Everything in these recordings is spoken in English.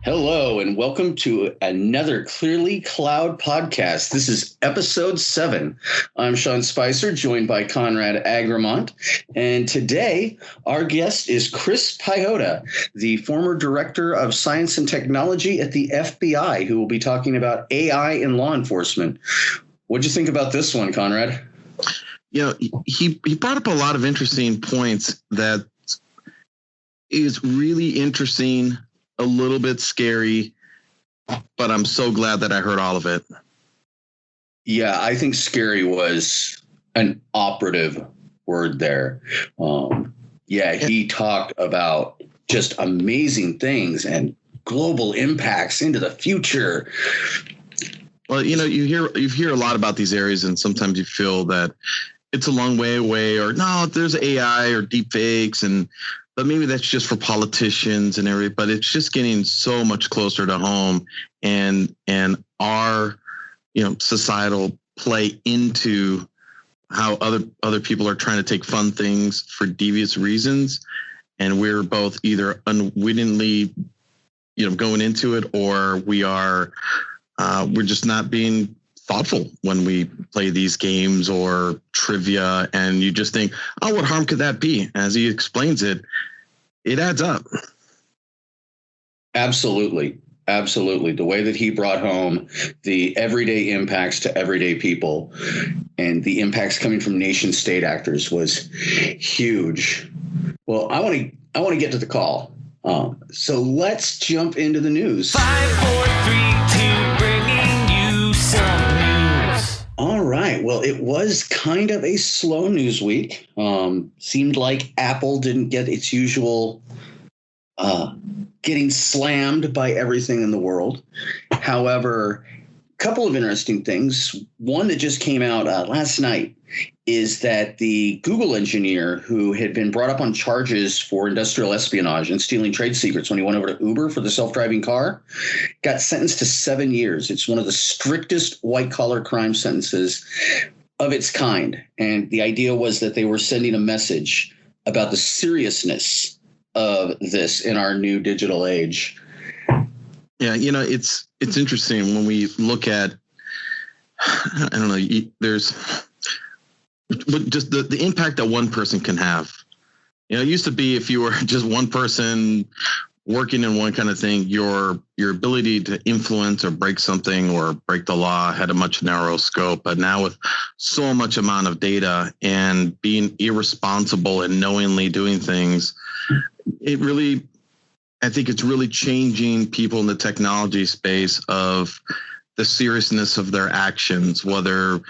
Hello, and welcome to another Clearly Cloud podcast. This is episode 7. I'm Sean Spicer, joined by Conrad Agramont. And today, our guest is Chris Piehota, the former director of science and technology at the FBI, who will be talking about AI in law enforcement. What'd you think about this one, Conrad? You know, he brought up a lot of interesting points that is really interesting, a little bit scary, but I'm so glad that I heard all of it. Yeah, I think scary was an operative word there. He talked about just amazing things and global impacts into the future. Well, you know, you hear a lot about these areas, and sometimes you feel that it's a long way away, or no, there's AI or deep fakes, but maybe that's just for politicians and everything. But it's just getting so much closer to home, and our, societal play into how other people are trying to take fun things for devious reasons, and we're both either unwittingly, going into it, or we're just not being thoughtful when we play these games or trivia, and you just think, oh, what harm could that be? As he explains it, it adds up. Absolutely. The way that he brought home the everyday impacts to everyday people and the impacts coming from nation state actors was huge. Well, I want to get to the call. So let's jump into the news. 5, 4, 3, 2, bringing you some news. All right. Well, it was kind of a slow news week. Seemed like Apple didn't get its usual getting slammed by everything in the world. However, a couple of interesting things. One that just came out last night is that the Google engineer who had been brought up on charges for industrial espionage and stealing trade secrets when he went over to Uber for the self-driving car got sentenced to 7 years. It's one of the strictest white-collar crime sentences of its kind. And the idea was that they were sending a message about the seriousness of this in our new digital age. Yeah, it's interesting when we look at, I don't know, there's just the impact that one person can have. It used to be if you were just one person working in one kind of thing, your ability to influence or break something or break the law had a much narrower scope. But now with so much amount of data and being irresponsible and knowingly doing things, I think it's really changing people in the technology space of the seriousness of their actions, whether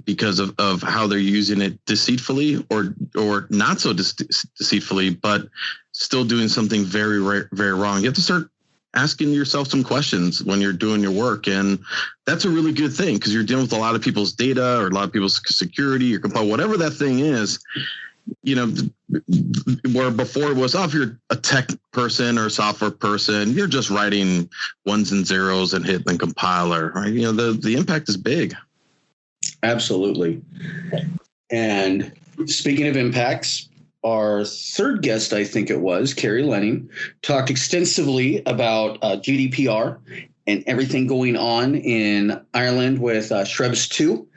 because of how they're using it deceitfully or not so deceitfully, but still doing something very, very wrong. You have to start asking yourself some questions when you're doing your work. And that's a really good thing because you're dealing with a lot of people's data or a lot of people's security, your compliance, whatever that thing is. Where before it was, if you're a tech person or a software person, you're just writing ones and zeros and hitting the compiler, right? The impact is big. Absolutely. And speaking of impacts, our third guest, I think it was, Carrie Lenning, talked extensively about GDPR and everything going on in Ireland with Shrebs 2.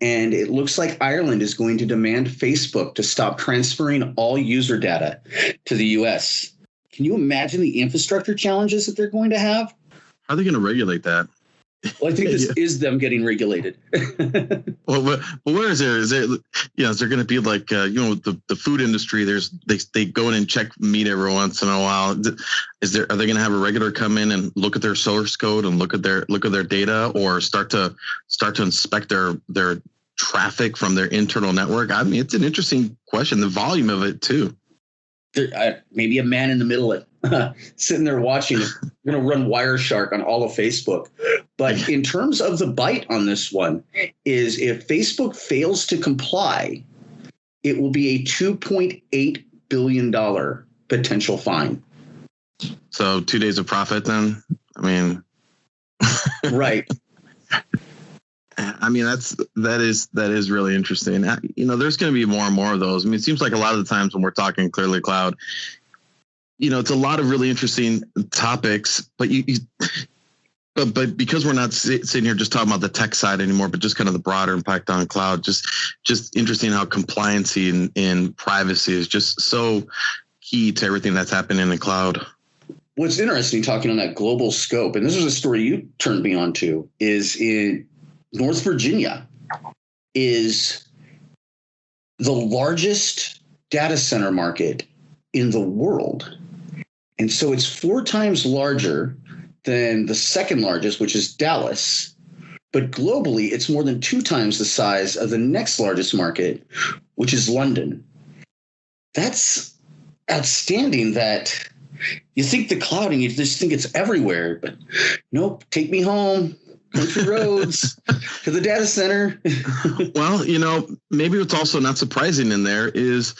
And it looks like Ireland is going to demand Facebook to stop transferring all user data to the U.S. Can you imagine the infrastructure challenges that they're going to have? How are they going to regulate that? Well, I think this is them getting regulated. Well, but where is there? Is there going to be like, the food industry? They go in and check meat every once in a while. Are they going to have a regular come in and look at their source code and look at their data, or start to inspect their traffic from their internal network? I mean, it's an interesting question. The volume of it too. Maybe a man in the middle of sitting there watching. We're going to run Wireshark on all of Facebook. But in terms of the bite on this one is if Facebook fails to comply, it will be a $2.8 billion potential fine. So 2 days of profit then? I mean, right. I mean, that is really interesting. There's going to be more and more of those. I mean, it seems like a lot of the times when we're talking Clearly Cloud, it's a lot of really interesting topics, but but because we're not sitting here just talking about the tech side anymore, but just kind of the broader impact on cloud, just interesting how compliancy and privacy is just so key to everything that's happening in the cloud. What's interesting, talking on that global scope, and this is a story you turned me on to, is in North Virginia is the largest data center market in the world. And so it's 4 times larger than the second largest, which is Dallas. But globally, it's more than 2 times the size of the next largest market, which is London. That's outstanding that you think the cloud and you just think it's everywhere. But nope, take me home, country roads, to the data center. Well, maybe what's also not surprising in there is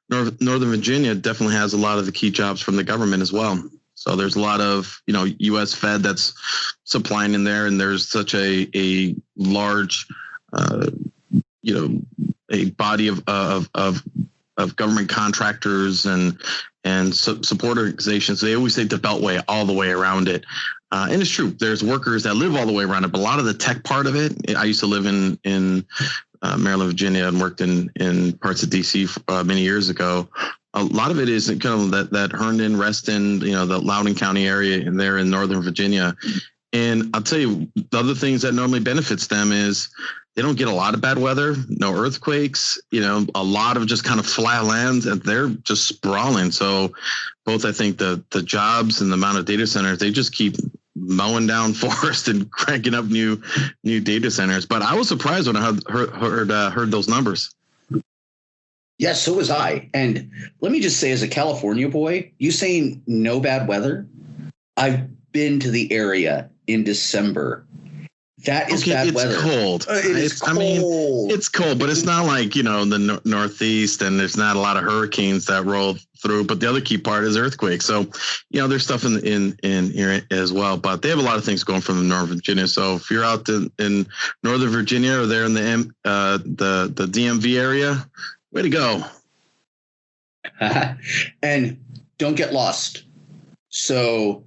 Northern Virginia definitely has a lot of the key jobs from the government as well. So there's a lot of, U.S. Fed that's supplying in there, and there's such a large, a body of government contractors and support organizations. They always say the Beltway all the way around it. And it's true. There's workers that live all the way around it, but a lot of the tech part of it, I used to live in Maryland, Virginia, and worked in parts of D.C. Many years ago. A lot of it is kind of that Herndon, Reston, the Loudoun County area in there in Northern Virginia. And I'll tell you, the other things that normally benefits them is they don't get a lot of bad weather, no earthquakes, a lot of just kind of flat lands, and they're just sprawling. So both, I think, the jobs and the amount of data centers, they just keep mowing down forest and cranking up new data centers. But I was surprised when I heard those numbers. Yes, so was I. And let me just say, as a California boy, you saying no bad weather? I've been to the area in December. That is bad weather. Cold. It's cold. I mean, it's cold, but it's not like, the Northeast, and there's not a lot of hurricanes that roll through. But the other key part is earthquakes. So, there's stuff in here as well. But they have a lot of things going from Northern Virginia. So if you're out in Northern Virginia or there in the DMV area, way to go. And don't get lost. So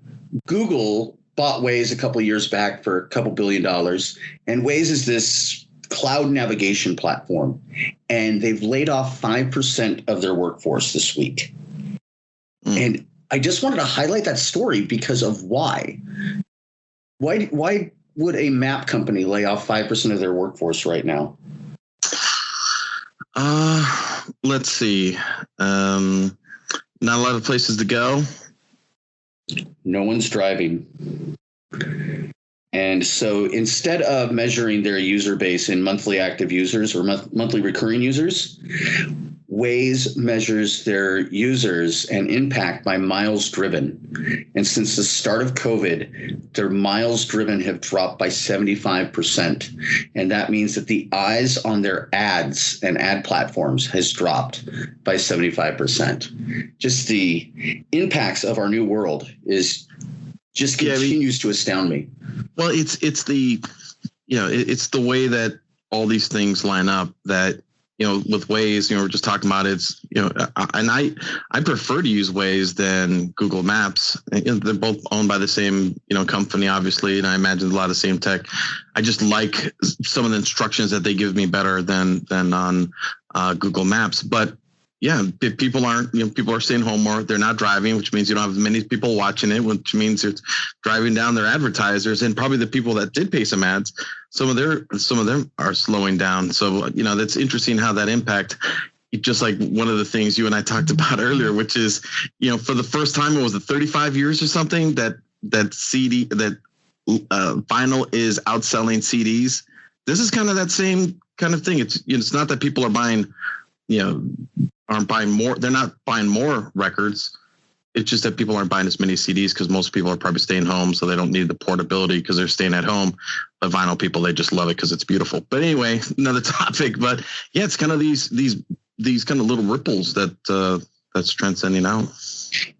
Google bought Waze a couple of years back for a couple $1 billion. And Waze is this cloud navigation platform. And they've laid off 5% of their workforce this week. And I just wanted to highlight that story because of why. Why would a map company lay off 5% of their workforce right now? Let's see. Not a lot of places to go. No one's driving. And so instead of measuring their user base in monthly active users or monthly recurring users, Waze measures their users and impact by miles driven. And since the start of COVID, their miles driven have dropped by 75%. And that means that the eyes on their ads and ad platforms has dropped by 75%. Just the impacts of our new world is just continues to astound me. Well, it's the way that all these things line up that, with Waze, we're just talking about it's, and I prefer to use Waze than Google Maps. They're both owned by the same, company, obviously. And I imagine a lot of the same tech. I just like some of the instructions that they give me better than on Google Maps. But yeah, people are staying home more. They're not driving, which means you don't have many people watching it, which means it's driving down their advertisers, and probably the people that did pay some ads, some of them are slowing down. So, that's interesting how that impact, just like one of the things you and I talked about earlier, which is, for the first time, it was 35 years or something that vinyl is outselling CDs. This is kind of that same kind of thing. It's not that people are buying, aren't buying more. They're not buying more records. It's just that people aren't buying as many CDs because most people are probably staying home, so they don't need the portability because they're staying at home. The vinyl people, they just love it because it's beautiful. But anyway, another topic. But yeah, it's kind of these kind of little ripples that's transcending out.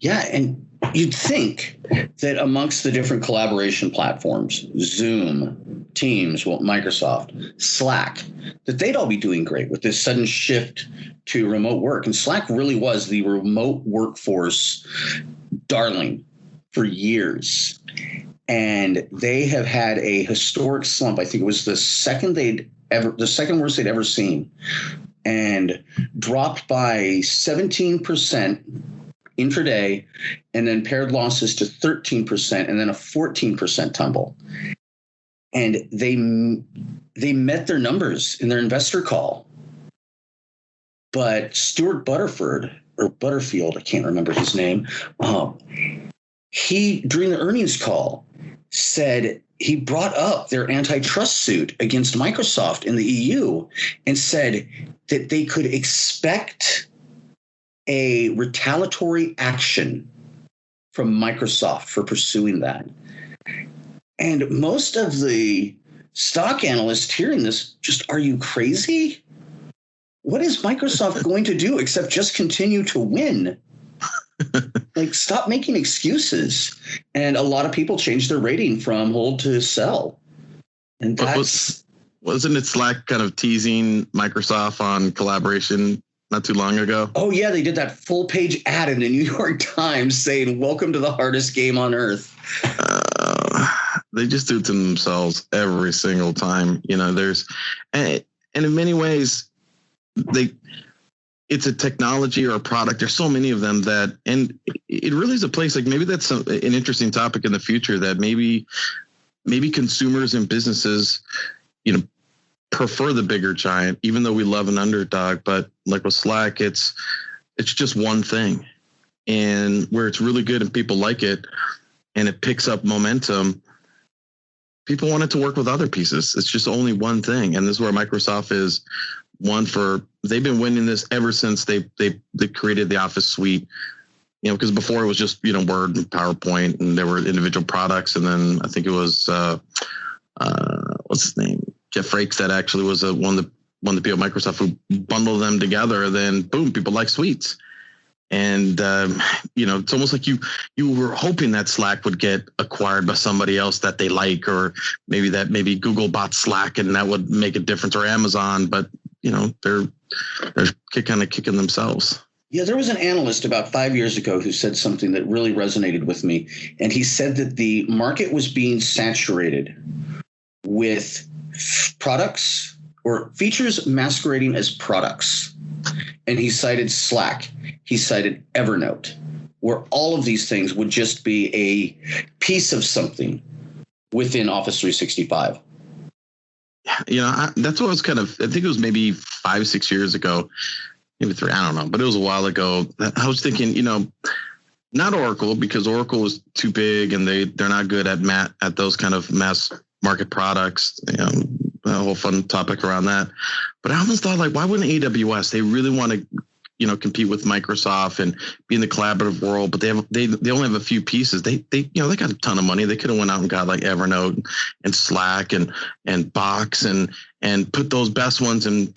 Yeah, and you'd think that amongst the different collaboration platforms, Zoom, Teams, well, Microsoft, Slack, that they'd all be doing great with this sudden shift to remote work. And Slack really was the remote workforce darling for years. And they have had a historic slump. I think it was the second worst they'd ever seen, and dropped by 17% intraday, and then paired losses to 13%, and then a 14% tumble. And they met their numbers in their investor call. But Stuart Butterfield, I can't remember his name, he, during the earnings call, said he brought up their antitrust suit against Microsoft in the EU and said that they could expect a retaliatory action from Microsoft for pursuing that. And most of the stock analysts hearing this just, are you crazy? What is Microsoft going to do except just continue to win? Like, stop making excuses. And a lot of people changed their rating from hold to sell. And wasn't it Slack kind of teasing Microsoft on collaboration not too long ago? Oh, yeah, they did that full page ad in the New York Times saying, welcome to the hardest game on earth. They just do it to themselves every single time. You know, and in many ways, it's a technology or a product. There's so many of them and it really is a place, like maybe that's an interesting topic in the future, that maybe consumers and businesses, you know, prefer the bigger giant, even though we love an underdog. But like with Slack, it's just one thing, and where it's really good and people like it and it picks up momentum, people want it to work with other pieces. It's just only one thing. And this is where Microsoft is they've been winning this ever since they created the Office suite, you know, because before it was just, you know, Word and PowerPoint, and there were individual products. And then I think it was, what's his name? Jeff Frakes, that actually was one of the people at Microsoft who bundled them together. Then boom, people like suites. And, you know, it's almost like you were hoping that Slack would get acquired by somebody else that they like, or maybe Google bought Slack and that would make a difference, or Amazon. But, you know, they're kind of kicking themselves. Yeah, there was an analyst about 5 years ago who said something that really resonated with me. And he said that the market was being saturated with products or features masquerading as products. And he cited Slack. He cited Evernote, where all of these things would just be a piece of something within Office 365. You know, that's what I was I think it was maybe 5-6 years ago, maybe 3, I don't know, but it was a while ago. I was thinking, you know, not Oracle, because Oracle is too big and they're not good at those kind of mass market products. You know, a whole fun topic around that. But I almost thought, like, why wouldn't AWS? They really want to, you know, compete with Microsoft and be in the collaborative world, but they only have a few pieces. They you know, they got a ton of money. They could have went out and got like Evernote and Slack and Box and put those best ones and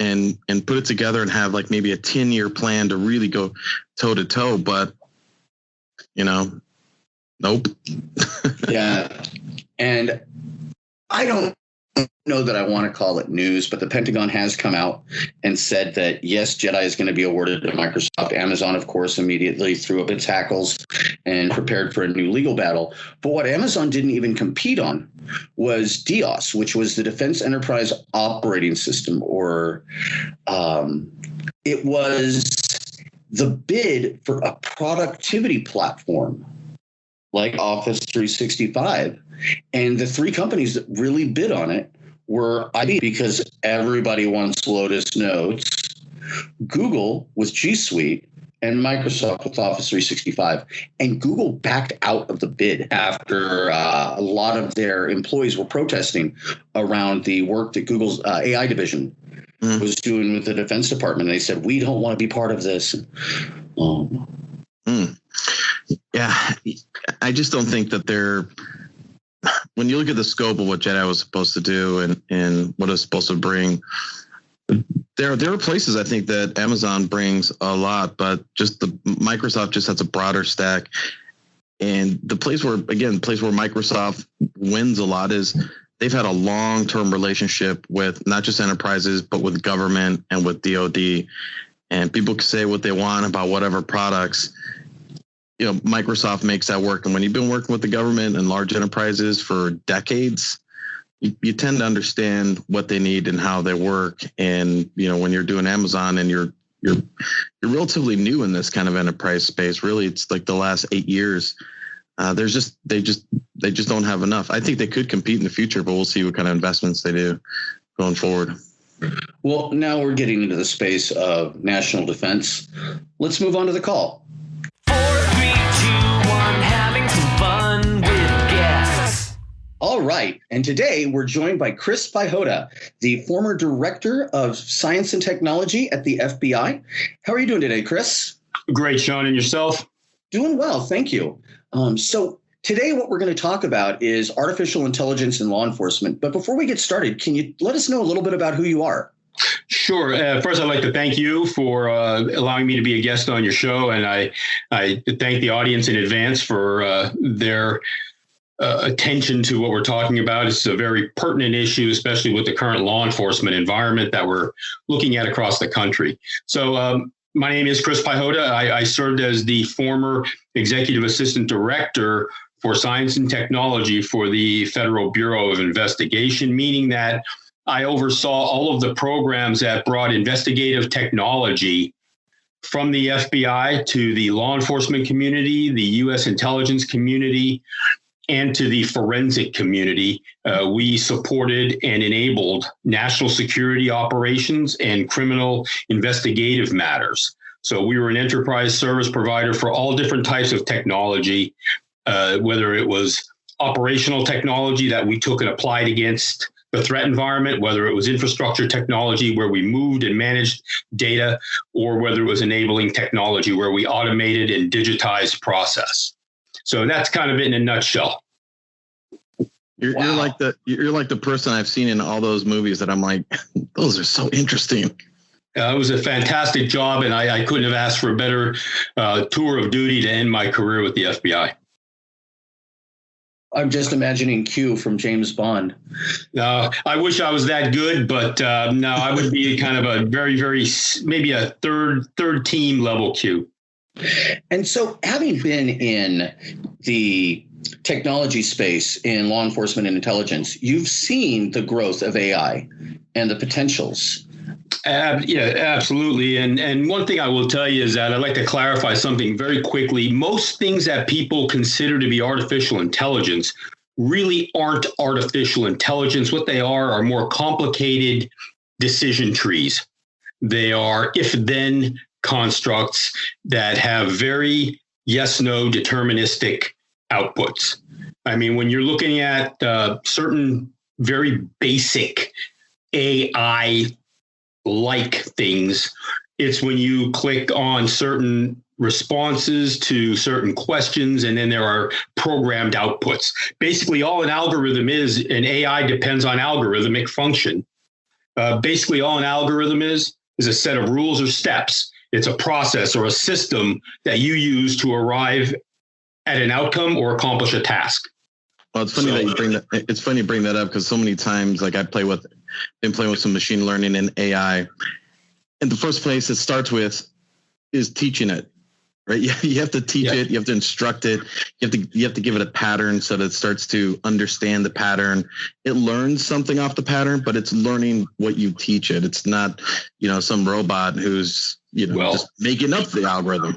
put it together and have like maybe a 10-year plan to really go toe to toe. But, you know, nope. Yeah. And I don't know that I want to call it news, but the Pentagon has come out and said that, yes, Jedi is going to be awarded to Microsoft. Amazon, of course, immediately threw up its hackles and prepared for a new legal battle. But what Amazon didn't even compete on was DOS, which was the Defense Enterprise Operating System, or it was the bid for a productivity platform like Office 365. And the three companies that really bid on it were IBM, because everybody wants Lotus Notes, Google with G Suite, and Microsoft with Office 365. And Google backed out of the bid after a lot of their employees were protesting around the work that Google's AI division was doing with the Defense Department. They said, we don't want to be part of this. Yeah, I just don't think that when you look at the scope of what Jedi was supposed to do and what it's supposed to bring, There are places I think that Amazon brings a lot, but just the Microsoft just has a broader stack. And the place where Microsoft wins a lot is they've had a long-term relationship with not just enterprises, but with government and with DoD. And people can say what they want about whatever products. Microsoft makes that work. And when you've been working with the government and large enterprises for decades, you tend to understand what they need and how they work. And, when you're doing Amazon and you're relatively new in this kind of enterprise space, really, it's like the last 8 years. They just don't have enough. I think they could compete in the future, but we'll see what kind of investments they do going forward. Well, now we're getting into the space of national defense. Let's move on to the call. 4, 3, 2, 1, having some fun with guests. All right. And today we're joined by Chris Piehota, the former director of science and technology at the FBI. How are you doing today, Chris? Great, Sean. And yourself? Doing well. Thank you. So today what we're going to talk about is artificial intelligence in law enforcement. But before we get started, can you let us know a little bit about who you are? Sure. First, I'd like to thank you for allowing me to be a guest on your show. And I thank the audience in advance for their attention to what we're talking about. It's a very pertinent issue, especially with the current law enforcement environment that we're looking at across the country. So my name is Chris Piehota. I served as the former executive assistant director for science and technology for the Federal Bureau of Investigation, meaning that I oversaw all of the programs that brought investigative technology from the FBI to the law enforcement community, the U.S. intelligence community, and to the forensic community. We supported and enabled national security operations and criminal investigative matters. So we were an enterprise service provider for all different types of technology, whether it was operational technology that we took and applied against the threat environment, whether it was infrastructure technology where we moved and managed data, or whether it was enabling technology where we automated and digitized process. So that's kind of it in a nutshell. You're like the person I've seen in all those movies that I'm like, those are so interesting. It was a fantastic job, and I couldn't have asked for a better tour of duty to end my career with the FBI. I'm just imagining Q from James Bond. I wish I was that good, but no, I would be kind of a very, very, maybe a third team level Q. And so having been in the technology space in law enforcement and intelligence, you've seen the growth of AI and the potentials. Yeah, absolutely. And one thing I will tell you is that I'd like to clarify something very quickly. Most things that people consider to be artificial intelligence really aren't artificial intelligence. What they are more complicated decision trees. They are if-then constructs that have very yes-no deterministic outputs. I mean, when you're looking at certain very basic AI-like things, it's when you click on certain responses to certain questions, and then there are programmed outputs. Basically, all an algorithm is, and AI depends on algorithmic function. Basically, all an algorithm is a set of rules or steps. It's a process or a system that you use to arrive at an outcome or accomplish a task. Well, it's funny that you bring that. It's funny you bring that up because so many times, like been playing with some machine learning and AI, and the first place it starts with is teaching it, right? You have to teach it. You have to instruct it. You have to give it a pattern so that it starts to understand the pattern. It learns something off the pattern, but it's learning what you teach it. It's not, some robot who's just making up the algorithm.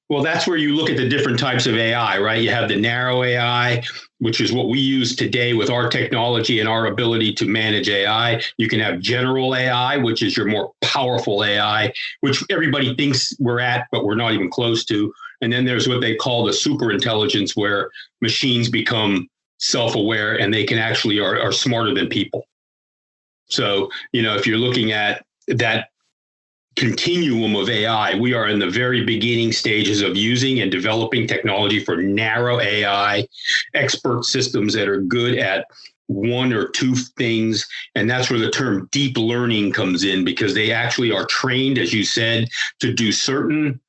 Well, that's where you look at the different types of AI, right? You have the narrow AI, which is what we use today with our technology and our ability to manage AI. You can have general AI, which is your more powerful AI, which everybody thinks we're at, but we're not even close to. And then there's what they call the super intelligence, where machines become self-aware and they can actually are smarter than people. So, if you're looking at that continuum of AI, we are in the very beginning stages of using and developing technology for narrow AI, expert systems that are good at one or two things. And that's where the term deep learning comes in, because they actually are trained, as you said, to do certain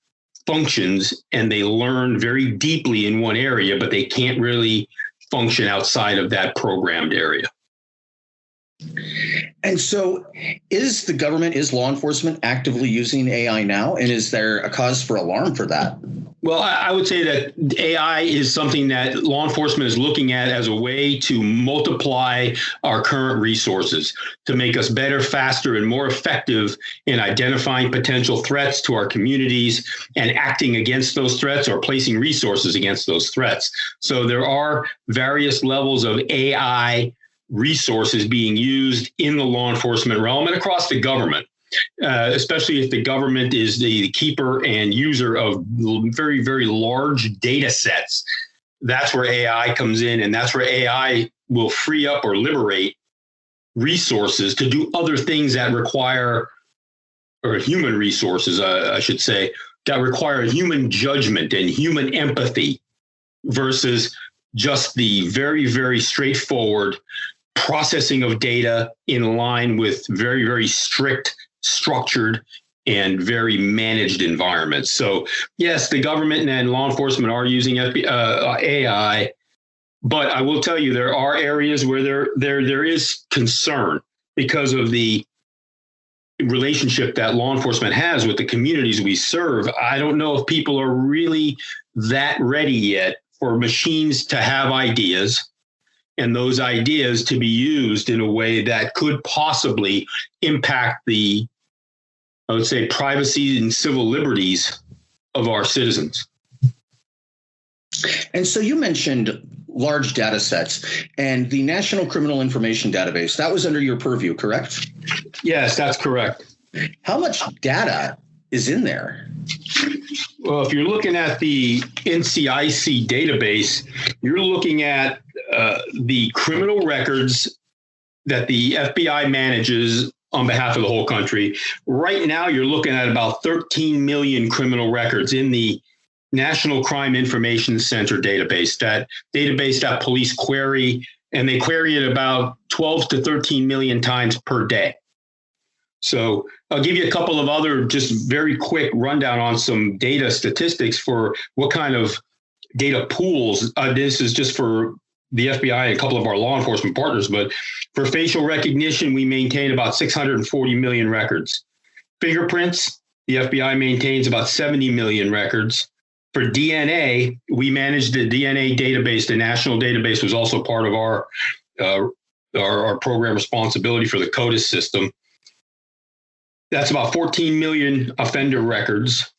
functions, and they learn very deeply in one area, but they can't really function outside of that programmed area. And so is law enforcement actively using AI now? And is there a cause for alarm for that? Well, I would say that AI is something that law enforcement is looking at as a way to multiply our current resources, to make us better, faster, and more effective in identifying potential threats to our communities and acting against those threats or placing resources against those threats. So there are various levels of AI resources being used in the law enforcement realm and across the government. Especially if the government is the keeper and user of very, very large data sets. That's where AI comes in, and that's where AI will free up or liberate resources to do other things that require, or human resources, I should say, that require human judgment and human empathy versus just the very, very straightforward processing of data in line with very, very strict, structured, and very managed environments. So yes, the government and law enforcement are using AI, but I will tell you there are areas where there is concern because of the relationship that law enforcement has with the communities we serve. I don't know if people are really that ready yet for machines to have ideas, and those ideas to be used in a way that could possibly impact the, I would say, privacy and civil liberties of our citizens. And so you mentioned large data sets and the National Criminal Information Database. That was under your purview, correct? Yes, that's correct. How much data is in there? Well, if you're looking at the NCIC database, you're looking at the criminal records that the FBI manages on behalf of the whole country. Right now, you're looking at about 13 million criminal records in the National Crime Information Center database, that database that police query, and they query it about 12 to 13 million times per day. So I'll give you a couple of other just very quick rundown on some data statistics for what kind of data pools. This is just for the FBI and a couple of our law enforcement partners, but for facial recognition, we maintain about 640 million records. Fingerprints, the FBI maintains about 70 million records. For DNA, we manage the DNA database. The national database was also part of our program responsibility for the CODIS system. That's about 14 million offender records.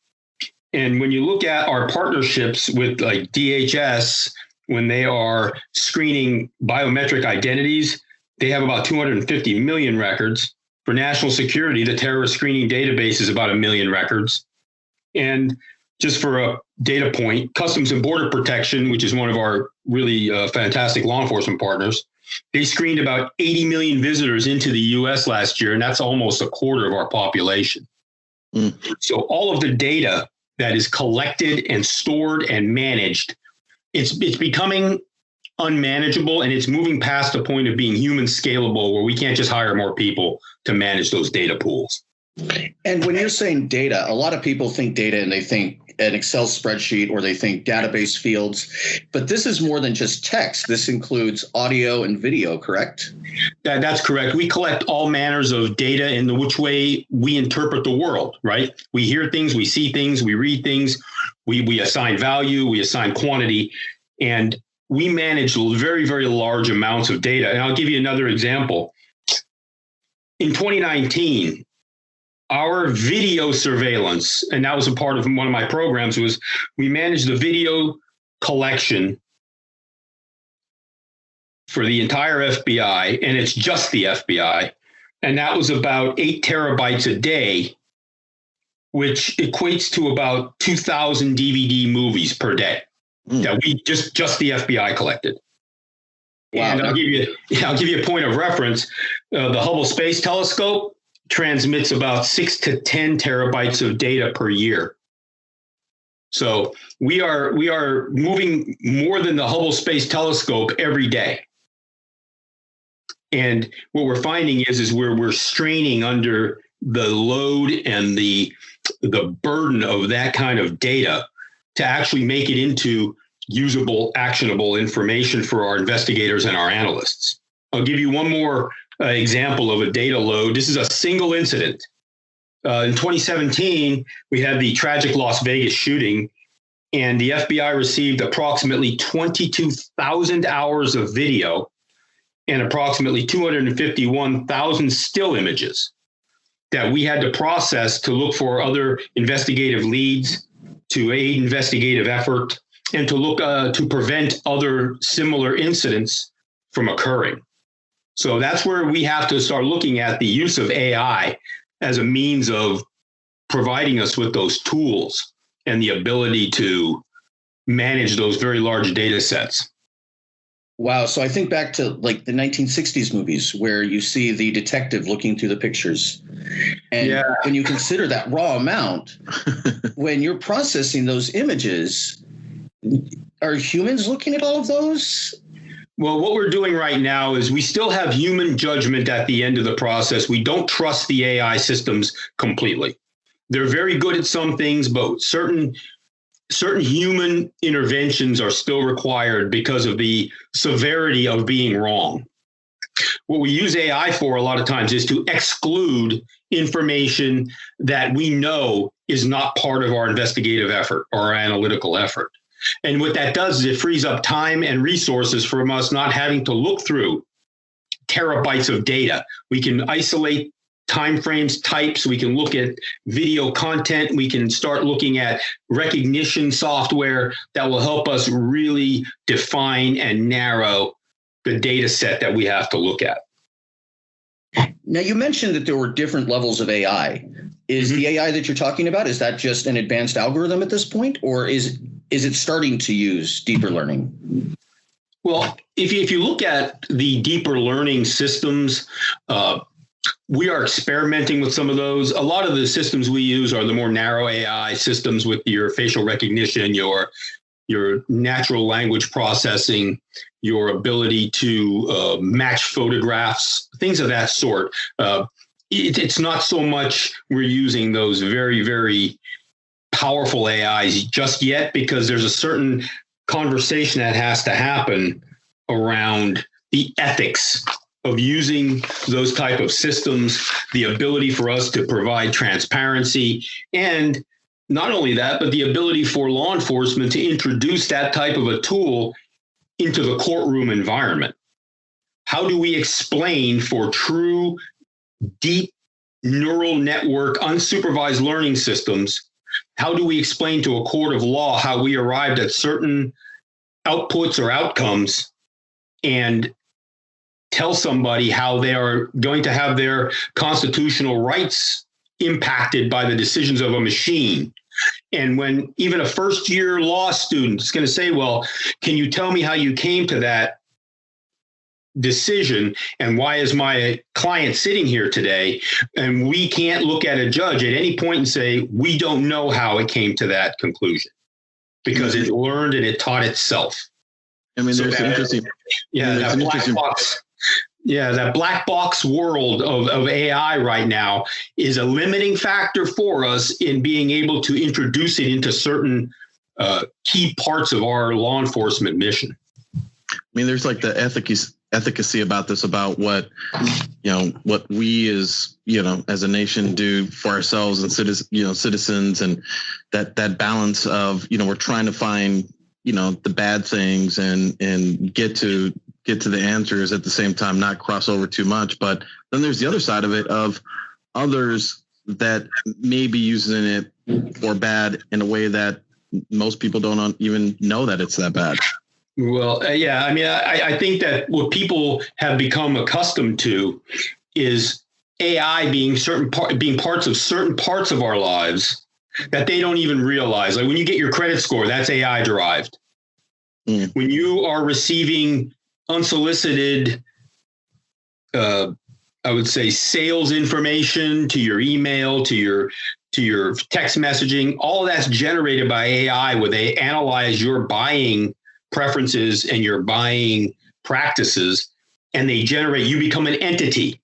And when you look at our partnerships with like DHS, when they are screening biometric identities, they have about 250 million records. For national security, the terrorist screening database is about 1 million records. And just for a data point, Customs and Border Protection, which is one of our really fantastic law enforcement partners, they screened about 80 million visitors into the U.S. last year, and that's almost a quarter of our population. So all of the data that is collected and stored and managed, it's becoming unmanageable, and it's moving past the point of being human scalable, where we can't just hire more people to manage those data pools. And when you're saying data, a lot of people think data and they think an Excel spreadsheet or they think database fields, but this is more than just text. This includes audio and video, correct? That's correct. We collect all manners of data in which way we interpret the world, right? We hear things, we see things, we read things, we assign value, we assign quantity, and we manage very, very large amounts of data. And I'll give you another example. In 2019, our video surveillance, and that was a part of one of my programs, was we managed the video collection for the entire FBI, and it's just the FBI. And that was about 8 terabytes a day, which equates to about 2,000 DVD movies per day that we just the FBI collected. Wow. And I'll give you a point of reference. The Hubble Space Telescope transmits about 6 to 10 terabytes of data per year. So we are moving more than the Hubble Space Telescope every day. And what we're finding is we're straining under the load and the burden of that kind of data to actually make it into usable, actionable information for our investigators and our analysts. I'll give you one more example of a data load. This is a single incident. In 2017, we had the tragic Las Vegas shooting, and the FBI received approximately 22,000 hours of video and approximately 251,000 still images that we had to process to look for other investigative leads, to aid investigative effort, and to look to prevent other similar incidents from occurring. So that's where we have to start looking at the use of AI as a means of providing us with those tools and the ability to manage those very large data sets. Wow. So I think back to like the 1960s movies where you see the detective looking through the pictures. And when you consider that raw amount, when you're processing those images, are humans looking at all of those? Well, what we're doing right now is we still have human judgment at the end of the process. We don't trust the AI systems completely. They're very good at some things, but certain human interventions are still required because of the severity of being wrong. What we use AI for a lot of times is to exclude information that we know is not part of our investigative effort or our analytical effort. And what that does is it frees up time and resources from us not having to look through terabytes of data. We can isolate timeframes, types. We can look at video content. We can start looking at recognition software that will help us really define and narrow the data set that we have to look at. Now, you mentioned that there were different levels of AI. Is the AI that you're talking about, is that just an advanced algorithm at this point, or is it starting to use deeper learning? Well, if you look at the deeper learning systems, we are experimenting with some of those. A lot of the systems we use are the more narrow AI systems with your facial recognition, your natural language processing, your ability to match photographs, things of that sort. It's not so much we're using those very, very powerful AIs just yet, because there's a certain conversation that has to happen around the ethics of using those type of systems, the ability for us to provide transparency, and not only that, but the ability for law enforcement to introduce that type of a tool into the courtroom environment. How do we explain for true, deep neural network, unsupervised learning systems? How do we explain to a court of law how we arrived at certain outputs or outcomes and tell somebody how they are going to have their constitutional rights impacted by the decisions of a machine? And when even a first-year law student is going to say, well, can you tell me how you came to that decision, and why is my client sitting here today? And we can't look at a judge at any point and say, we don't know how it came to that conclusion, because it learned and it taught itself. I mean, there's interesting. Yeah, that black box. Yeah, that black box world of AI right now is a limiting factor for us in being able to introduce it into certain key parts of our law enforcement mission. I mean, there's like the efficacy about this, about what we as a nation do for ourselves and citizens, and that balance of, we're trying to find, the bad things and get to the answers at the same time, not cross over too much. But then there's the other side of it, of others that may be using it for bad in a way that most people don't even know that it's that bad. Well, yeah, I mean, I think that what people have become accustomed to is AI being parts of certain parts of our lives that they don't even realize. Like when you get your credit score, that's AI derived. When you are receiving unsolicited, I would say, sales information to your email, to your text messaging, all of that's generated by AI, where they analyze your buying preferences and your buying practices and they generate, you become an entity,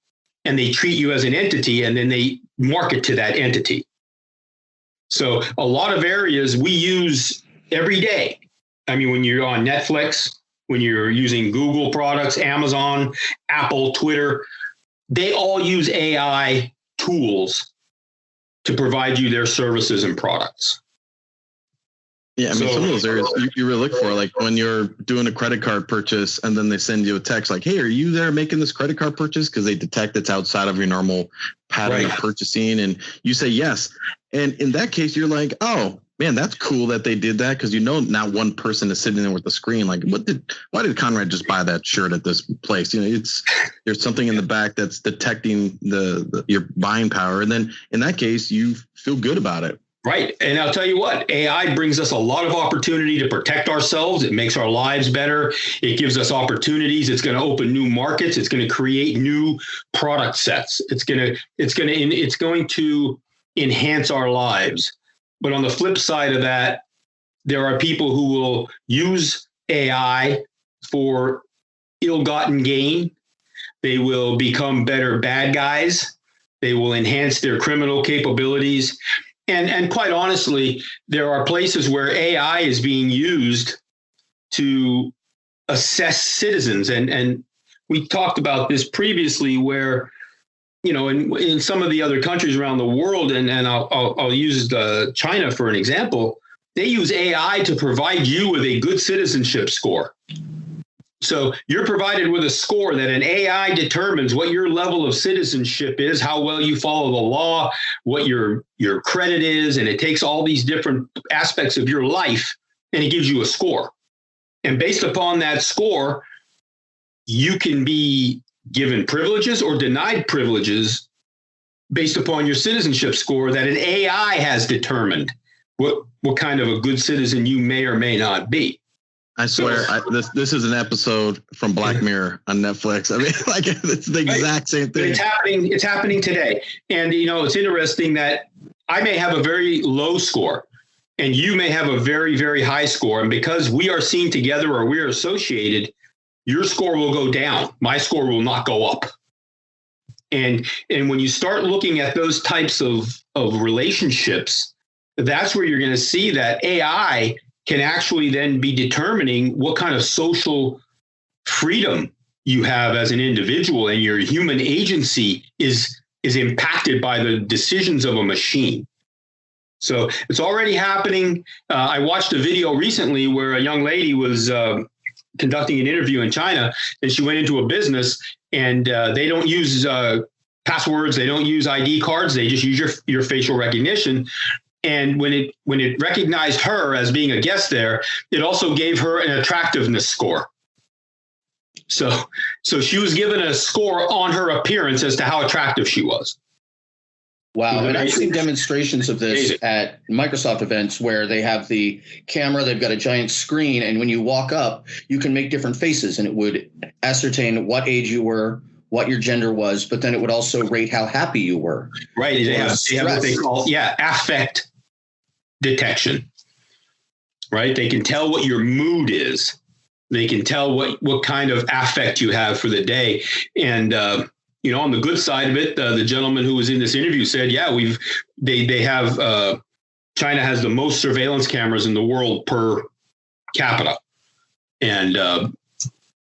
and they treat you as an entity, and then they market to that entity. So a lot of areas we use every day. I mean, when you're on Netflix, when you're using Google products, Amazon, Apple, Twitter, they all use AI tools to provide you their services and products. Yeah, I mean, some of those areas you really look for, like when you're doing a credit card purchase and then they send you a text like, hey, are you there making this credit card purchase? Because they detect it's outside of your normal pattern of purchasing. And you say yes. And in that case, you're like, oh, man, that's cool that they did that, because not one person is sitting there with the screen like, why did Conrad just buy that shirt at this place? There's something in the back that's detecting your buying power. And then in that case, you feel good about it. Right. And I'll tell you what, AI brings us a lot of opportunity to protect ourselves. It makes our lives better. It gives us opportunities. It's going to open new markets. It's going to create new product sets. It's going to enhance our lives. But on the flip side of that, there are people who will use AI for ill-gotten gain. They will become better bad guys. They will enhance their criminal capabilities. And quite honestly, there are places where AI is being used to assess citizens. And we talked about this previously where, in some of the other countries around the world, and I'll use China for an example, they use AI to provide you with a good citizenship score. So you're provided with a score that an AI determines what your level of citizenship is, how well you follow the law, what your credit is, and it takes all these different aspects of your life and it gives you a score. And based upon that score, you can be given privileges or denied privileges based upon your citizenship score that an AI has determined what kind of a good citizen you may or may not be. I swear, this is an episode from Black Mirror on Netflix. I mean, like, it's the exact same thing. It's happening today. And, it's interesting that I may have a very low score and you may have a very, very high score. And because we are seen together or we are associated, your score will go down. My score will not go up. And when you start looking at those types of relationships, that's where you're going to see that AI can actually then be determining what kind of social freedom you have as an individual, and your human agency is impacted by the decisions of a machine. So it's already happening. I watched a video recently where a young lady was conducting an interview in China, and she went into a business, and they don't use passwords, they don't use ID cards, they just use your facial recognition. And when it recognized her as being a guest there, it also gave her an attractiveness score. So she was given a score on her appearance as to how attractive she was. Wow. And I've seen demonstrations of this at Microsoft events where they have the camera, they've got a giant screen, and when you walk up, you can make different faces, and it would ascertain what age you were, what your gender was, but then it would also rate how happy you were. Right. They have what they call, affect detection, right? They can tell what your mood is. They can tell what kind of affect you have for the day. And, on the good side of it, the gentleman who was in this interview said, they have, China has the most surveillance cameras in the world per capita. And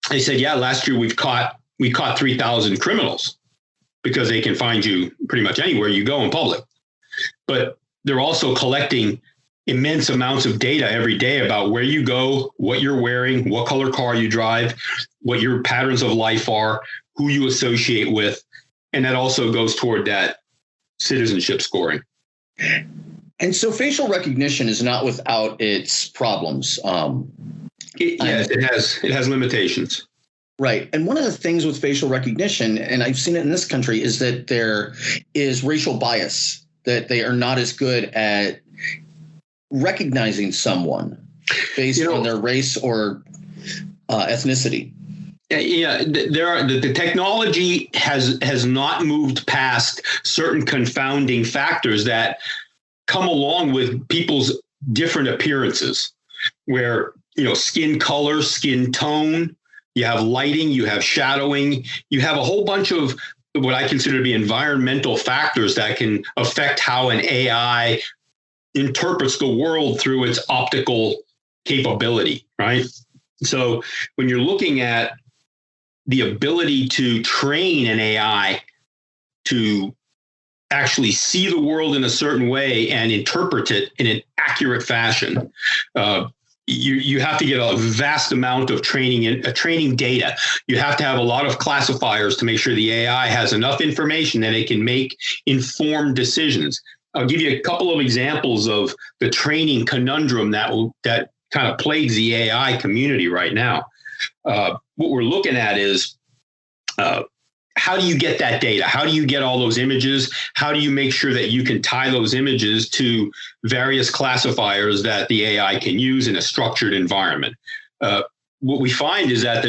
they said, last year we caught 3,000 criminals because they can find you pretty much anywhere you go in public. But they're also collecting immense amounts of data every day about where you go, what you're wearing, what color car you drive, what your patterns of life are, who you associate with. And that also goes toward that citizenship scoring. And so facial recognition is not without its problems. It has limitations. Right. And one of the things with facial recognition, and I've seen it in this country, is that there is racial bias, that they are not as good at recognizing someone based on their race or ethnicity. Yeah, the technology has not moved past certain confounding factors that come along with people's different appearances, where, skin color, skin tone, you have lighting, you have shadowing, you have a whole bunch of what I consider to be environmental factors that can affect how an AI interprets the world through its optical capability, right? So when you're looking at the ability to train an AI to actually see the world in a certain way and interpret it in an accurate fashion, you have to get a vast amount of training data. You have to have a lot of classifiers to make sure the AI has enough information that it can make informed decisions. I'll give you a couple of examples of the training conundrum that kind of plagues the AI community right now. What we're looking at is how do you get that data? How do you get all those images? How do you make sure that you can tie those images to various classifiers that the AI can use in a structured environment? What we find is that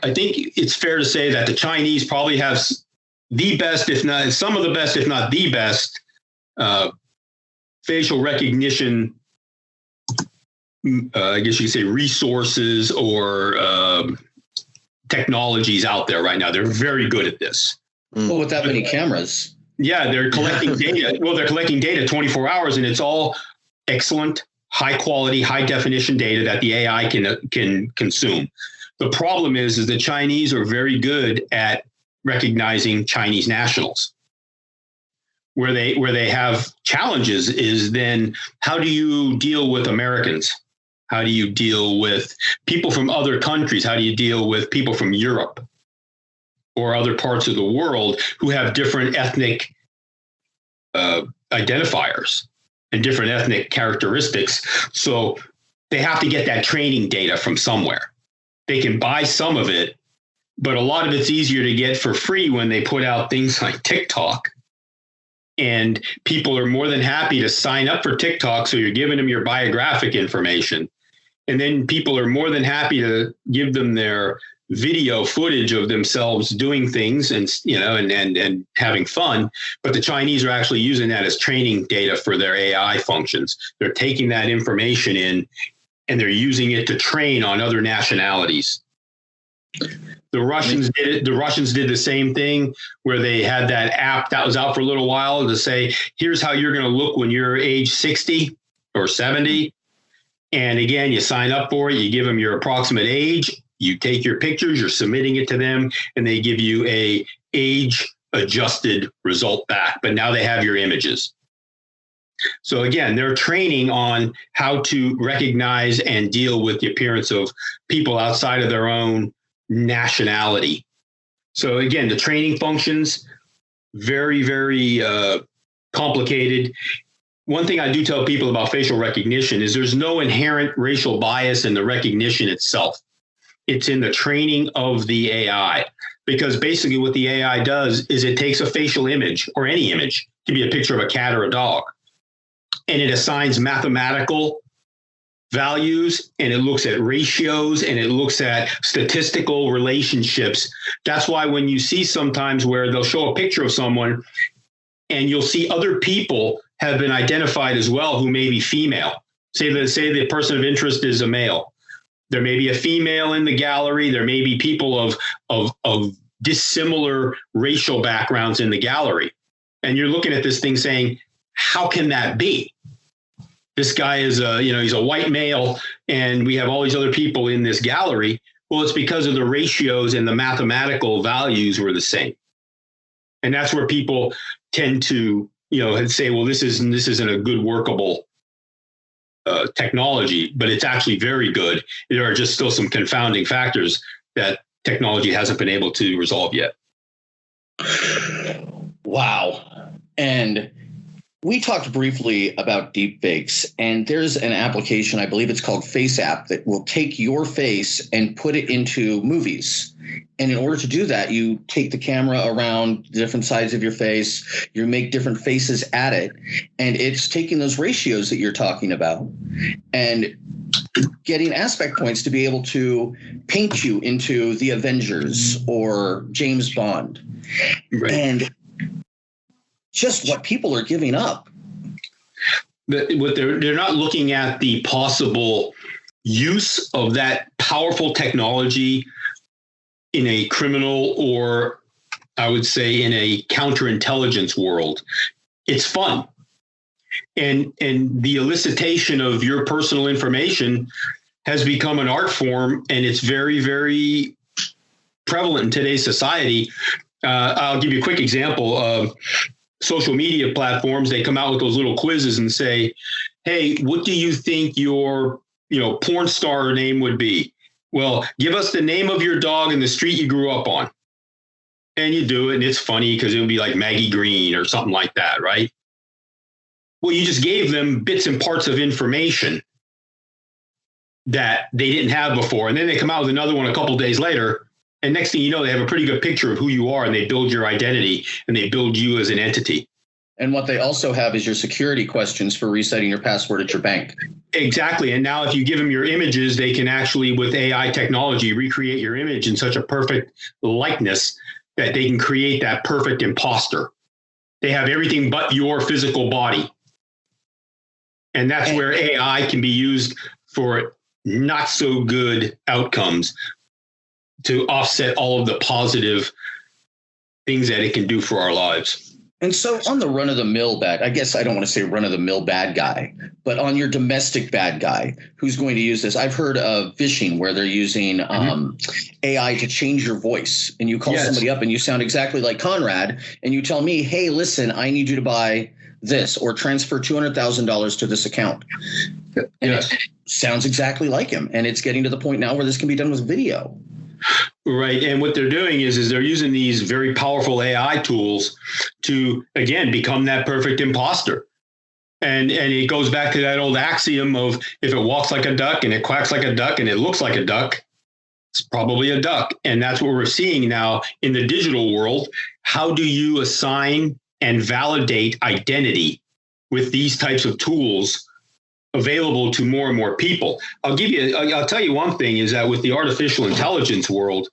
I think it's fair to say that the Chinese probably have the best, if not some of the best, if not the best, facial recognition, I guess you could say, resources or technologies out there right now. They're very good at this. Well, with that many cameras. Yeah, they're collecting data. Well, they're collecting data 24 hours, and it's all excellent, high quality, high definition data that the AI can consume. The problem is the Chinese are very good at recognizing Chinese nationals. Where they have challenges is then how do you deal with Americans? How do you deal with people from other countries? How do you deal with people from Europe or other parts of the world who have different ethnic identifiers and different ethnic characteristics? So they have to get that training data from somewhere. They can buy some of it, but a lot of it's easier to get for free when they put out things like TikTok. And people are more than happy to sign up for TikTok. So you're giving them your biographic information. And then people are more than happy to give them their video footage of themselves doing things and having fun. But the Chinese are actually using that as training data for their AI functions. They're taking that information in and they're using it to train on other nationalities. The Russians did it. The Russians did the same thing where they had that app that was out for a little while to say, here's how you're going to look when you're age 60 or 70. And again, you sign up for it. You give them your approximate age. You take your pictures. You're submitting it to them, and they give you a age-adjusted result back. But now they have your images. So again, they're training on how to recognize and deal with the appearance of people outside of their own nationality. So again, the training functions, very, very complicated. One thing I do tell people about facial recognition is there's no inherent racial bias in the recognition itself. It's in the training of the AI, because basically what the AI does is it takes a facial image or any image, it can be a picture of a cat or a dog, and it assigns mathematical values, and it looks at ratios, and it looks at statistical relationships. That's why when you see sometimes where they'll show a picture of someone and you'll see other people have been identified as well who may be female. Say the person of interest is a male. There may be a female in the gallery. There may be people of dissimilar racial backgrounds in the gallery. And you're looking at this thing saying, how can that be? This guy is he's a white male and we have all these other people in this gallery. Well, it's because of the ratios and the mathematical values were the same. And that's where people tend to, say, well, this isn't a good workable technology, but it's actually very good. There are just still some confounding factors that technology hasn't been able to resolve yet. Wow. And we talked briefly about deepfakes, and there's an application, I believe it's called Face App, that will take your face and put it into movies. And in order to do that, you take the camera around different sides of your face, you make different faces at it, and it's taking those ratios that you're talking about and getting aspect points to be able to paint you into the Avengers or James Bond. Right. And just what people are giving up. They're not looking at the possible use of that powerful technology in a criminal, or I would say in a counterintelligence world. It's fun. And the elicitation of your personal information has become an art form, and it's very, very prevalent in today's society. I'll give you a quick example of social media platforms. They come out with those little quizzes and say, hey, what do you think your porn star name would be? Well, give us the name of your dog and the street you grew up on. And you do it, and it's funny because it would be like Maggie Green or something like that, right? Well, you just gave them bits and parts of information that they didn't have before. And then they come out with another one a couple of days later. And next thing you know, they have a pretty good picture of who you are, and they build your identity, and they build you as an entity. And what they also have is your security questions for resetting your password at your bank. Exactly. And now if you give them your images, they can actually, with AI technology, recreate your image in such a perfect likeness that they can create that perfect imposter. They have everything but your physical body. And that's where AI can be used for not so good outcomes to offset all of the positive things that it can do for our lives. And so on the run-of-the-mill bad, I guess I don't want to say run-of-the-mill bad guy, but on your domestic bad guy who's going to use this, I've heard of phishing where they're using AI to change your voice, and you call somebody up and you sound exactly like Conrad, and you tell me, hey, listen, I need you to buy this or transfer $200,000 to this account. And it sounds exactly like him. And it's getting to the point now where this can be done with video. Right. And what they're doing is they're using these very powerful AI tools to, again, become that perfect imposter. And it goes back to that old axiom of if it walks like a duck and it quacks like a duck and it looks like a duck, it's probably a duck. And that's what we're seeing now in the digital world. How do you assign and validate identity with these types of tools available to more and more people? I'll tell you one thing is that with the artificial intelligence world,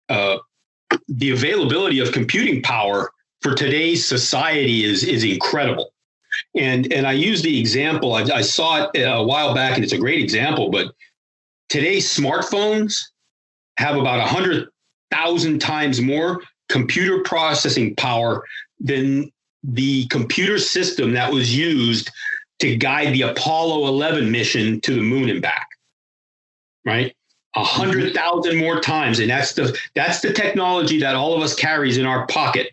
the availability of computing power for today's society is incredible. And I use the example, I saw it a while back, and it's a great example, but today's smartphones have about 100,000 times more computer processing power than the computer system that was used to guide the Apollo 11 mission to the moon and back, right? 100,000 more times. And that's the technology that all of us carries in our pocket.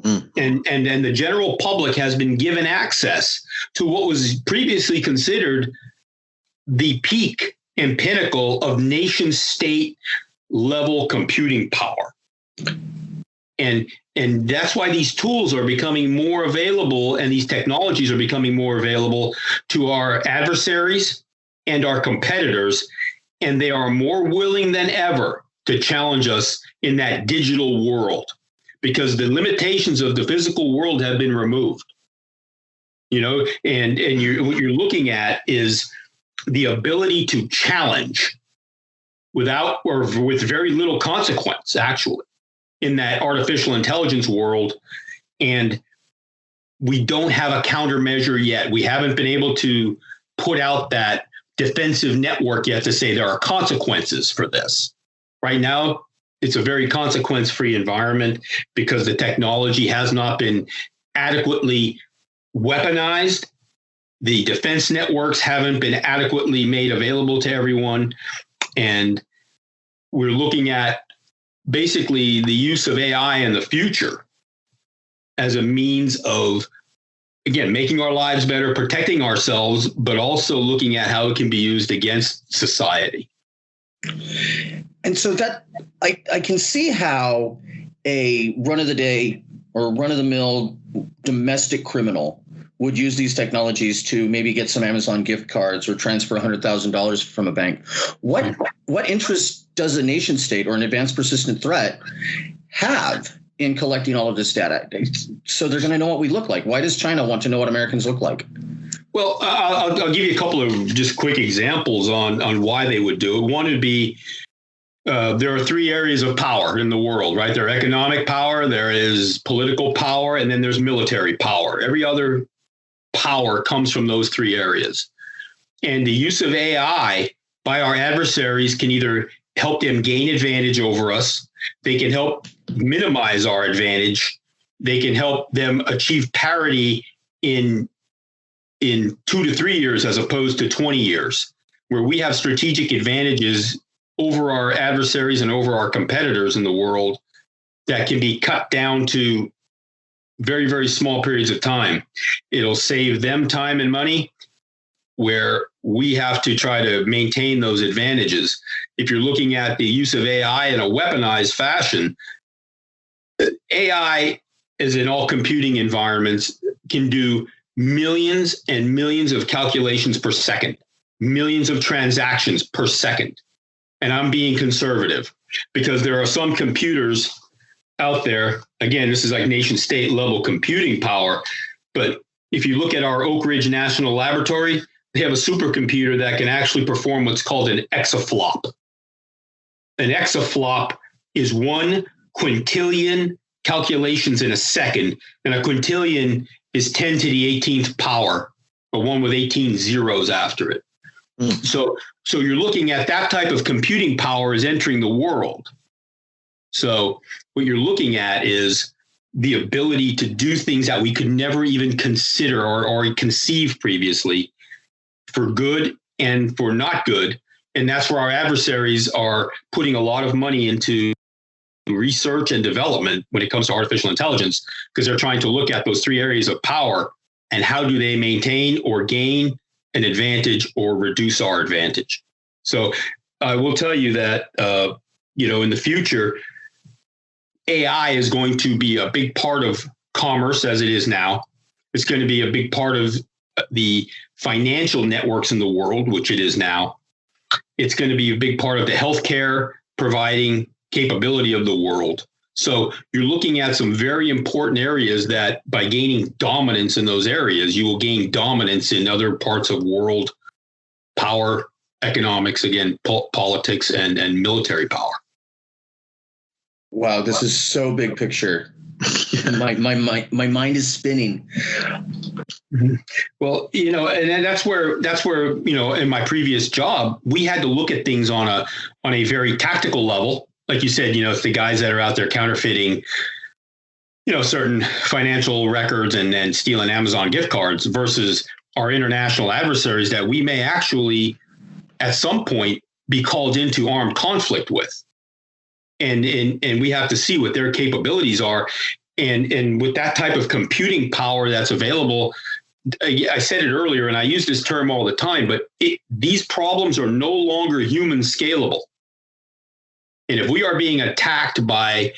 And the general public has been given access to what was previously considered the peak and pinnacle of nation state level computing power. And that's why these tools are becoming more available, and these technologies are becoming more available to our adversaries and our competitors. And they are more willing than ever to challenge us in that digital world, because the limitations of the physical world have been removed. And what you're looking at is the ability to challenge without or with very little consequence, actually, in that artificial intelligence world. And we don't have a countermeasure yet. We haven't been able to put out that defensive network yet to say there are consequences for this. Right now, it's a very consequence-free environment because the technology has not been adequately weaponized. The defense networks haven't been adequately made available to everyone. And we're looking at basically the use of AI in the future as a means of, again, making our lives better, protecting ourselves, but also looking at how it can be used against society. And so that I can see how a run-of-the-day or run-of-the-mill domestic criminal would use these technologies to maybe get some Amazon gift cards or transfer $100,000 from a bank. What interest does a nation state or an advanced persistent threat have in collecting all of this data? So they're going to know what we look like. Why does China want to know what Americans look like? Well, I'll give you a couple of just quick examples on why they would do it. One would be there are three areas of power in the world, right? There's economic power, there is political power, and then there's military power. Every other power comes from those three areas. And the use of AI by our adversaries can either help them gain advantage over us They can help minimize our advantage. They can help them achieve parity in 2 to 3 years as opposed to 20 years, where we have strategic advantages over our adversaries and over our competitors in the world that can be cut down to very, very small periods of time. It'll save them time and money, where we have to try to maintain those advantages. If you're looking at the use of AI in a weaponized fashion, AI, as in all computing environments, can do millions and millions of calculations per second, millions of transactions per second. And I'm being conservative because there are some computers out there. Again, this is like nation state level computing power. But if you look at our Oak Ridge National Laboratory, they have a supercomputer that can actually perform what's called an exaflop. An exaflop is 1 quintillion calculations in a second, and a quintillion is 10 to the 18th power, or 1 with 18 zeros after it. So you're looking at that type of computing power is entering the world. So what you're looking at is the ability to do things that we could never even consider or conceive previously, for good and for not good. And that's where our adversaries are putting a lot of money into research and development when it comes to artificial intelligence, because they're trying to look at those 3 areas of power and how do they maintain or gain an advantage or reduce our advantage. So I will tell you that, in the future, AI is going to be a big part of commerce as it is now. It's going to be a big part of the financial networks in the world, which it is now. It's going to be a big part of the healthcare providing capability of the world. So you're looking at some very important areas that by gaining dominance in those areas, you will gain dominance in other parts of world power, economics, again, politics and military power. Wow, this is so big picture. my mind is spinning. Well, and that's where in my previous job, we had to look at things on a very tactical level. Like you said, it's the guys that are out there counterfeiting, certain financial records and stealing Amazon gift cards versus our international adversaries that we may actually at some point be called into armed conflict with. And we have to see what their capabilities are. And with that type of computing power that's available, I said it earlier, and I use this term all the time, but these problems are no longer human scalable. And if we are being attacked by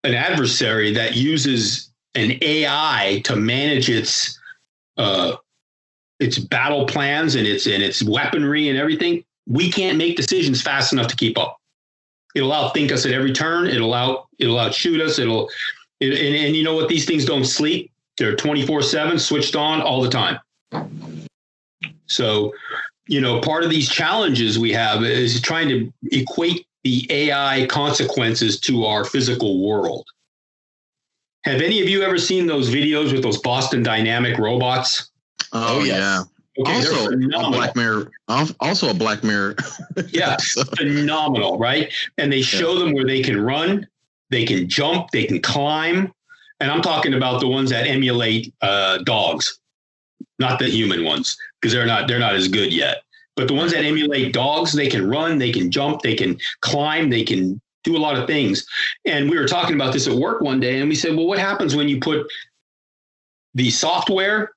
an adversary that uses an AI to manage its battle plans and its weaponry and everything, we can't make decisions fast enough to keep up. It'll outthink us at every turn. It'll outshoot us. And you know what? These things don't sleep. They're 24/7 switched on all the time. So, part of these challenges we have is trying to equate the AI consequences to our physical world. Have any of you ever seen those videos with those Boston Dynamic robots? Oh yes. Yeah. Okay, also a Black Mirror. Also a Black Mirror. Yeah, phenomenal, right? And they show them where they can run, they can jump, they can climb. And I'm talking about the ones that emulate dogs, not the human ones, because they're not as good yet. But the ones that emulate dogs, they can run, they can jump, they can climb, they can do a lot of things. And we were talking about this at work one day, and we said, well, what happens when you put the software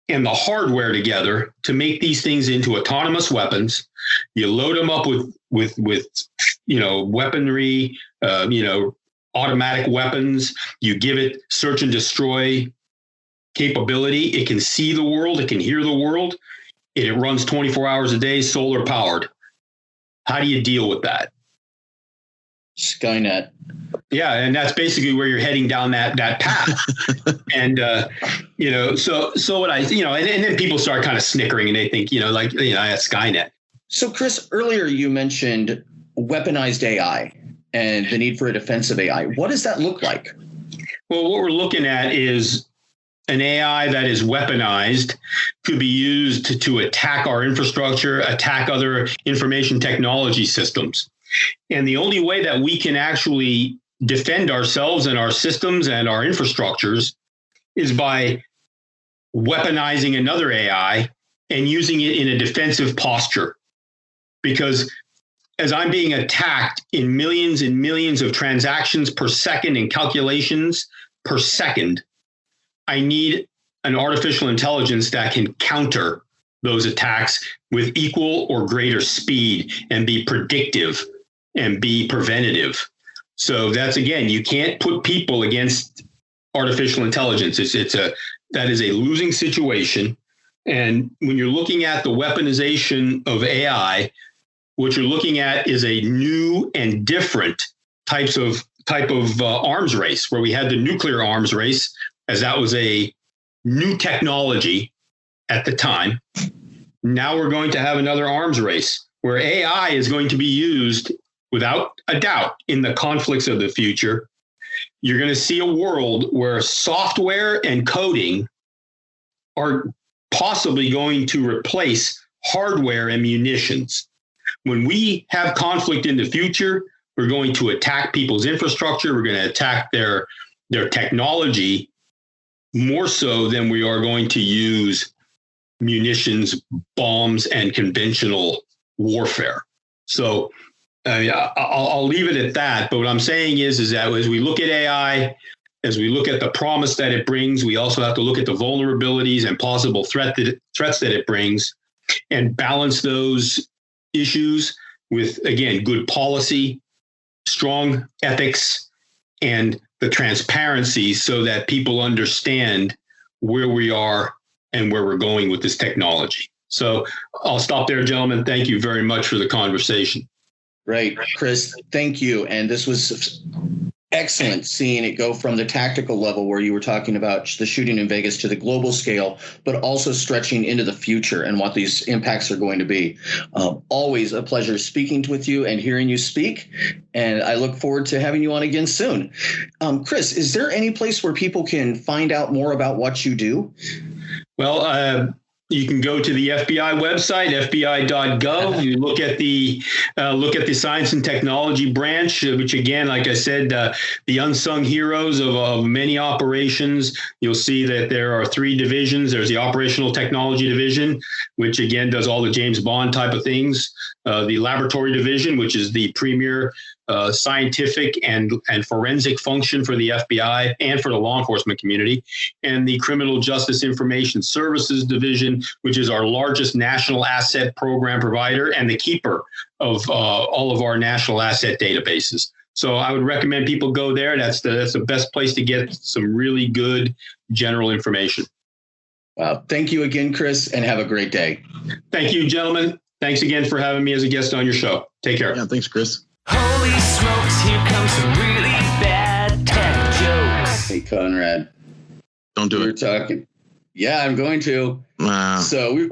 and the hardware together to make these things into autonomous weapons? You load them up with weaponry, automatic weapons. You give it search and destroy capability. It can see the world. It can hear the world. It runs 24 hours a day, solar powered. How do you deal with that? Skynet. Yeah, and that's basically where you're heading down that path. And so what and then people start kind of snickering and they think, that's Skynet. So Chris, earlier you mentioned weaponized AI and the need for a defensive AI. What does that look like? Well, what we're looking at is an AI that is weaponized, could be used to attack our infrastructure, attack other information technology systems. And the only way that we can actually defend ourselves and our systems and our infrastructures is by weaponizing another AI and using it in a defensive posture. Because as I'm being attacked in millions and millions of transactions per second and calculations per second, I need an artificial intelligence that can counter those attacks with equal or greater speed and be predictive and be preventative. So that's, again, you can't put people against artificial intelligence. That is a losing situation. And when you're looking at the weaponization of AI, what you're looking at is a new and different type of arms race, where we had the nuclear arms race, as that was a new technology at the time. Now we're going to have another arms race where AI is going to be used without a doubt in the conflicts of the future. You're going to see a world where software and coding are possibly going to replace hardware and munitions. When we have conflict in the future, we're going to attack people's infrastructure. We're going to attack their technology more so than we are going to use munitions, bombs, and conventional warfare. So I'll leave it at that. But what I'm saying is that as we look at AI, as we look at the promise that it brings, we also have to look at the vulnerabilities and possible threats that it brings, and balance those issues with, again, good policy, strong ethics, and the transparency, so that people understand where we are and where we're going with this technology. So I'll stop there, gentlemen. Thank you very much for the conversation. Right, Chris, thank you. And this was excellent, seeing it go from the tactical level where you were talking about the shooting in Vegas to the global scale, but also stretching into the future and what these impacts are going to be. Always a pleasure speaking with you and hearing you speak. And I look forward to having you on again soon. Chris, is there any place where people can find out more about what you do? Well, you can go to the FBI website, fbi.gov. You look at the science and technology branch, which, again, like I said, the unsung heroes of many operations. You'll see that there are 3 divisions. There's the operational technology division, which, again, does all the James Bond type of things. The laboratory division, which is the premier scientific and forensic function for the FBI and for the law enforcement community, and the Criminal Justice Information Services Division, which is our largest national asset program provider and the keeper of all of our national asset databases. So I would recommend people go there. That's the best place to get some really good general information. Wow. Thank you again, Chris, and have a great day. Thank you, gentlemen. Thanks again for having me as a guest on your show. Take care. Yeah, thanks, Chris. Holy smokes, here comes some really bad tech jokes. Hey, Conrad. Don't do it. We were talking. Yeah, I'm going to. Wow. So we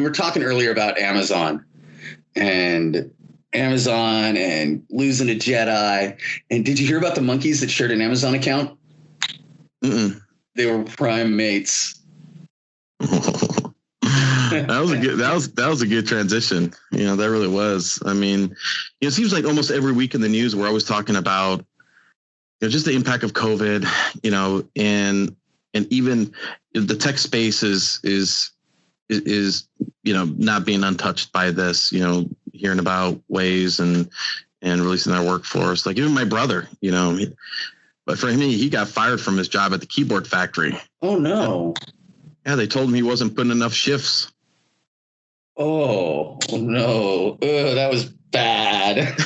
were talking earlier about Amazon and losing a Jedi. And did you hear about the monkeys that shared an Amazon account? Mm-mm. They were prime mates. That was a good transition. That really was. I mean, it seems like almost every week in the news we're always talking about, just the impact of COVID, and even the tech space is not being untouched by this. Hearing about ways and releasing their workforce. Like even my brother, but for him, he got fired from his job at the keyboard factory. Oh no. Yeah, they told him he wasn't putting enough shifts. Oh no! That was bad.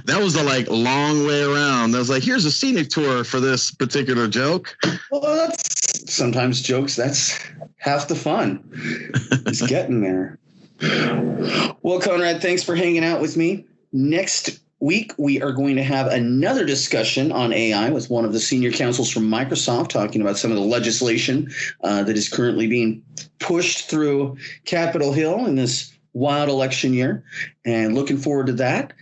That was a long way around. I was like, "Here's a scenic tour for this particular joke." Well, that's sometimes jokes. That's half the fun. It's getting there. Well, Conrad, thanks for hanging out with me. Next week, we are going to have another discussion on AI with one of the senior counsels from Microsoft, talking about some of the legislation that is currently being pushed through Capitol Hill in this wild election year, and looking forward to that.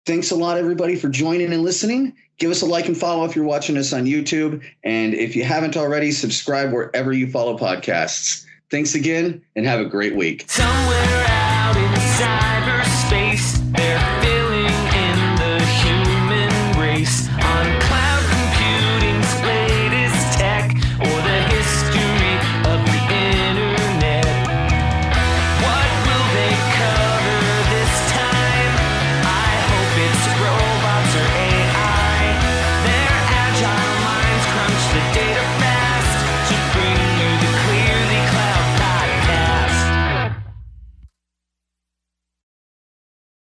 Thanks a lot, everybody, for joining and listening. Give us a like and follow if you're watching us on YouTube. And if you haven't already, subscribe wherever you follow podcasts. Thanks again, and have a great week. Somewhere out in shine.